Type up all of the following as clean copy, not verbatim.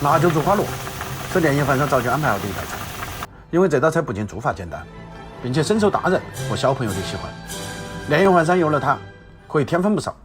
辣椒猪花螺是年夜饭上早就安排好的一道菜，因为这道菜不仅做法简单，并且深受大人和小朋友的喜欢。年夜饭上有了它，可以添粉不少。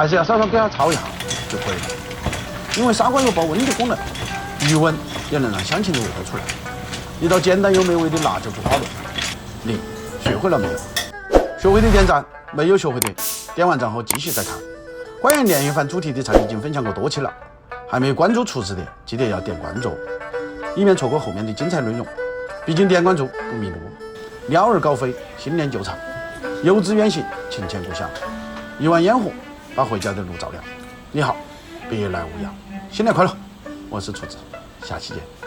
还是要稍稍给它焯一下就可以了，因为砂锅有保温的功能，余温也能让香芹的味道出来。一道简单又美味的辣椒猪花螺，你学会了没有？学会的点赞，没有学会的点完赞后继续再看。关于年夜饭主题的菜已经分享过多期了，还没有关注厨师的记得要点关注，以免错过后面的精彩内容。毕竟点关注不迷路，鸟儿高飞，新年就唱，游子远行，情牵故乡，一碗烟火把回家的路照亮。你好，别来无恙，新年快乐！我是厨子，下期见。